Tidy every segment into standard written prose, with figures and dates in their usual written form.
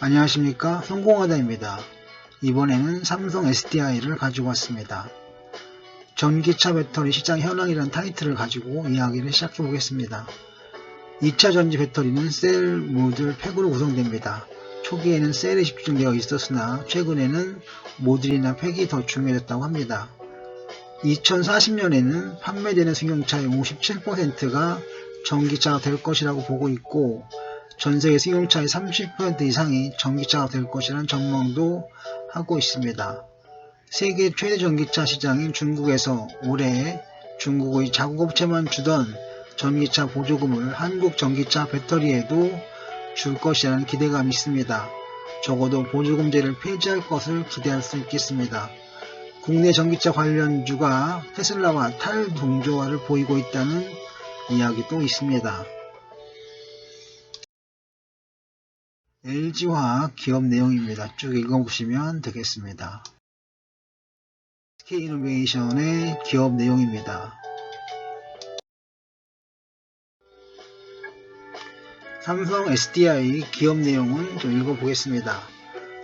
안녕하십니까, 성공하다입니다. 이번에는 삼성 SDI를 가지고 왔습니다. 전기차 배터리 시장 현황이라는 타이틀을 가지고 이야기를 시작해 보겠습니다. 2차 전지 배터리는 셀 모듈 팩으로 구성됩니다. 초기에는 셀에 집중되어 있었으나 최근에는 모듈이나 팩이 더 중요해졌다고 합니다. 2040년에는 판매되는 승용차의 57%가 전기차가 될 것이라고 보고 있고, 전세계 승용차의 30% 이상이 전기차가 될 것이라는 전망도 하고 있습니다. 세계 최대 전기차 시장인 중국에서 올해 중국의 자국업체만 주던 전기차 보조금을 한국 전기차 배터리에도 줄 것이라는 기대감이 있습니다. 적어도 보조금제를 폐지할 것을 기대할 수 있겠습니다. 국내 전기차 관련주가 테슬라와 탈동조화를 보이고 있다는 이야기도 있습니다. LG화학 기업 내용입니다. 쭉 읽어보시면 되겠습니다. SK이노베이션의 기업 내용입니다. 삼성 SDI 기업 내용은 좀 읽어보겠습니다.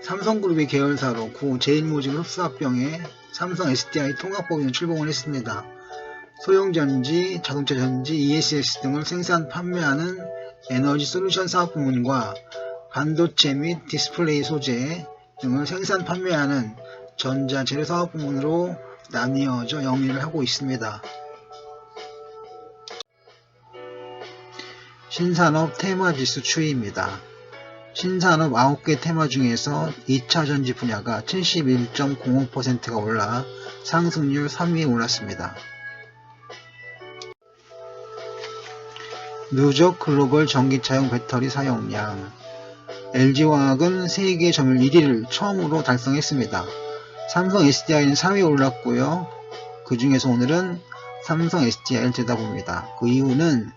삼성그룹의 계열사로 구 제일모직을 흡수합병해 삼성 SDI 통합법인을 출범을 했습니다. 소형전지, 자동차전지, ESS 등을 생산 판매하는 에너지 솔루션 사업부문과 반도체 및 디스플레이 소재 등을 생산 판매하는 전자재료 사업부문으로 나뉘어져 영위를 하고 있습니다. 신산업 테마지수 추이입니다. 신산업 9개 테마 중에서 2차 전지 분야가 71.05%가 올라 상승률 3위에 올랐습니다. 누적 글로벌 전기차용 배터리 사용량. LG화학은 세계 점유율 1위를 처음으로 달성했습니다. 삼성 SDI는 4위에 올랐고요. 그 중에서 오늘은 삼성 SDI를 들여다봅니다. 그 이유는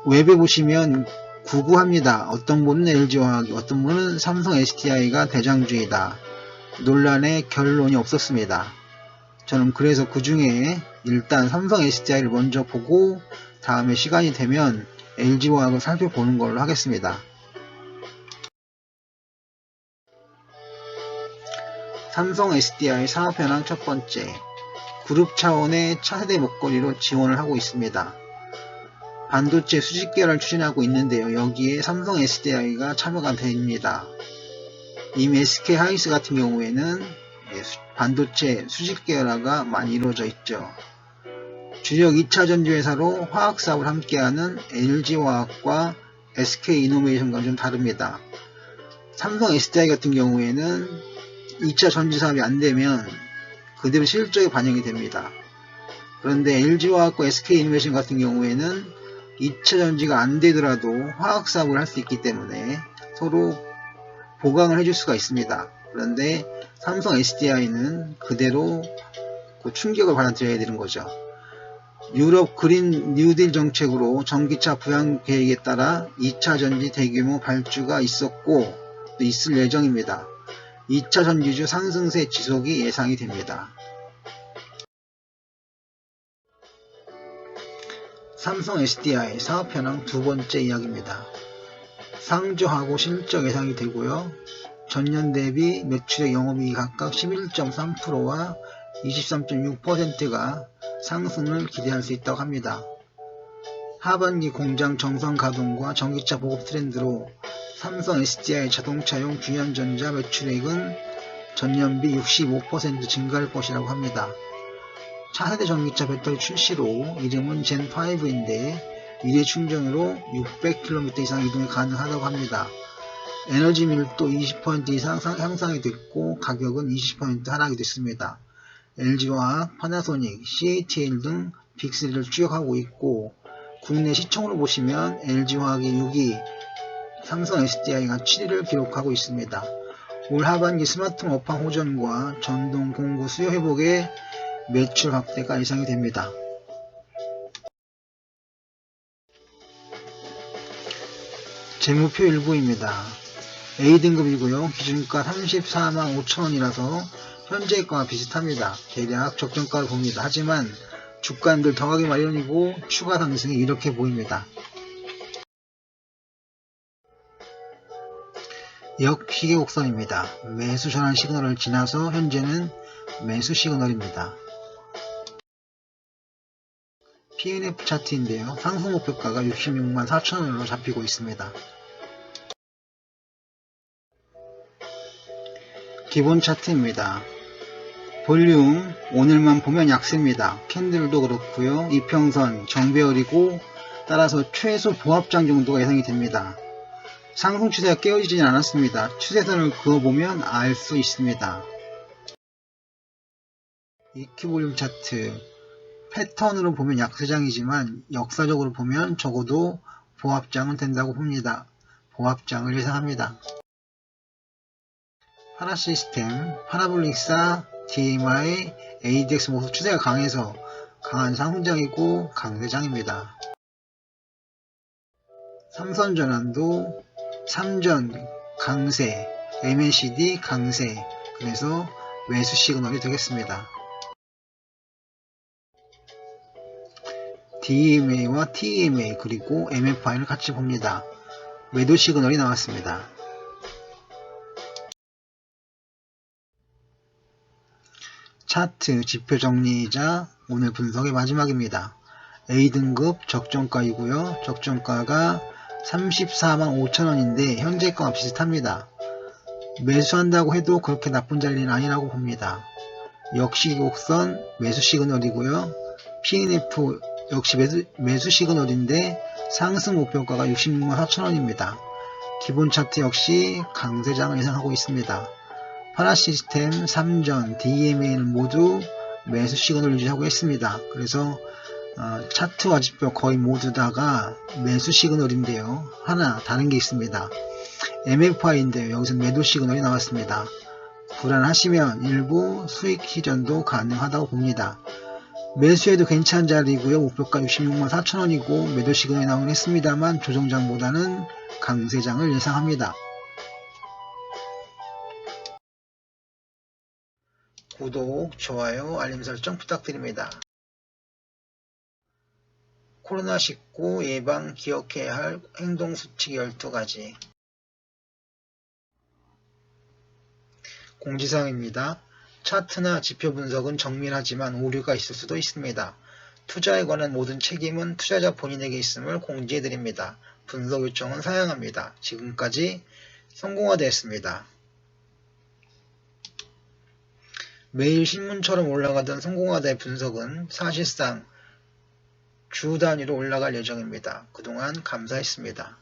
웹에 보시면 구구합니다. 어떤 분은 LG화학이, 어떤 분은 삼성 SDI가 대장주이다. 논란의 결론이 없었습니다. 저는 그래서 그 중에 일단 삼성 SDI를 먼저 보고 다음에 시간이 되면 LG화학을 살펴보는 걸로 하겠습니다. 삼성 SDI 사업 현황 첫 번째, 그룹 차원의 차세대 목걸이로 지원을 하고 있습니다. 반도체 수직 계열을 추진하고 있는데요. 여기에 삼성 SDI가 참여가 됩니다. 이미 SK 하이닉스 같은 경우에는 반도체 수직 계열화가 많이 이루어져 있죠. 주력 2차 전지 회사로 화학 사업을 함께하는 LG화학과 SK이노베이션과 좀 다릅니다. 삼성 SDI 같은 경우에는 2차 전지 사업이 안되면 그대로 실적에 반영이 됩니다. 그런데 LG화학과 SK이노베이션 같은 경우에는 2차 전지가 안되더라도 화학 사업을 할 수 있기 때문에 서로 보강을 해줄 수가 있습니다. 그런데 삼성 SDI는 그대로 그 충격을 받아들여야 되는 거죠. 유럽 그린 뉴딜 정책으로 전기차 부양 계획에 따라 2차 전지 대규모 발주가 있었고 또 있을 예정입니다. 2차 전지주 상승세 지속이 예상이 됩니다. 삼성 SDI 사업 현황 두 번째 이야기입니다. 상조하고 실적 예상이 되고요. 전년 대비 매출액 영업이익이 각각 11.3%와 23.6%가 상승을 기대할 수 있다고 합니다. 하반기 공장 정상 가동과 전기차 보급 트렌드로 삼성 SDI 자동차용 주연전자 매출액은 전년비 65% 증가할 것이라고 합니다. 차세대 전기차 배터리 출시로 이름은 젠5인데 1회 충전으로 600km 이상 이동이 가능하다고 합니다. 에너지 밀도 20% 이상 향상이 됐고 가격은 20% 하락이 됐습니다. LG화학, 파나소닉, CATL 등 빅3를 추격하고 있고 국내 시총으로 보시면 LG화학이 6위, 삼성 SDI가 7위를 기록하고 있습니다. 올 하반기 스마트폰 업황 호전과 전동 공구 수요 회복에 매출 확대가 예상이 됩니다. 재무표 일부입니다. A등급이고요. 기준가 34만 5천원이라서 현재가와 비슷합니다. 대략 적정가를 봅니다. 하지만 주가들 더 가기 마련이고 추가 상승이 이렇게 보입니다. 역시계 곡선입니다. 매수 전환 시그널을 지나서 현재는 매수 시그널입니다. PNF 차트인데요. 상승 목표가가 66만 4천원으로 잡히고 있습니다. 기본 차트입니다. 볼륨 오늘만 보면 약세입니다. 캔들도 그렇고요. 이평선 정배열이고 따라서 최소 보합장 정도가 예상이 됩니다. 상승 추세가 깨어지진 않았습니다. 추세선을 그어보면 알 수 있습니다. EQ 볼륨 차트 패턴으로 보면 약세장이지만 역사적으로 보면 적어도 보합장은 된다고 봅니다. 보합장을 예상합니다. 파라시스템, 파라볼릭사, DMI, ADX 모두 추세가 강해서 강한 상승장이고 강세장입니다. 삼선 전환도 3전 강세, MACD 강세, 그래서 매수 시그널이 되겠습니다. DMA와 TMA 그리고 MFI를 같이 봅니다. 매도 시그널이 나왔습니다. 차트 지표 정리이자 오늘 분석의 마지막입니다. A등급 적정가이고요. 적정가가 34만 5천원인데 현재가와 비슷합니다. 매수한다고 해도 그렇게 나쁜 자리는 아니라고 봅니다. 역시 곡선 매수 시그널이고요. PNF 역시 매수 시그널인데 상승 목표가가 66만 4천원입니다. 기본 차트 역시 강세장을 예상하고 있습니다. 파라시스템, 3전, DMA는 모두 매수 시그널을 유지하고 있습니다. 그래서 차트와 지표 거의 모두 다가 매수 시그널인데요. 하나 다른 게 있습니다. MFI인데요. 여기서 매도 시그널이 나왔습니다. 불안하시면 일부 수익 희전도 가능하다고 봅니다. 매수해도 괜찮은 자리이고요. 목표가 66만 4천원이고 매도 시그널이 나오긴 했습니다만 조정장보다는 강세장을 예상합니다. 구독, 좋아요, 알림 설정 부탁드립니다. 코로나19 예방 기억해야 할 행동수칙 12가지. 공지사항입니다. 차트나 지표 분석은 정밀하지만 오류가 있을 수도 있습니다. 투자에 관한 모든 책임은 투자자 본인에게 있음을 공지해드립니다. 분석 요청은 사양합니다. 지금까지 성공화되었습니다. 매일 신문처럼 올라가던 성공화대 분석은 사실상 주 단위로 올라갈 예정입니다. 그동안 감사했습니다.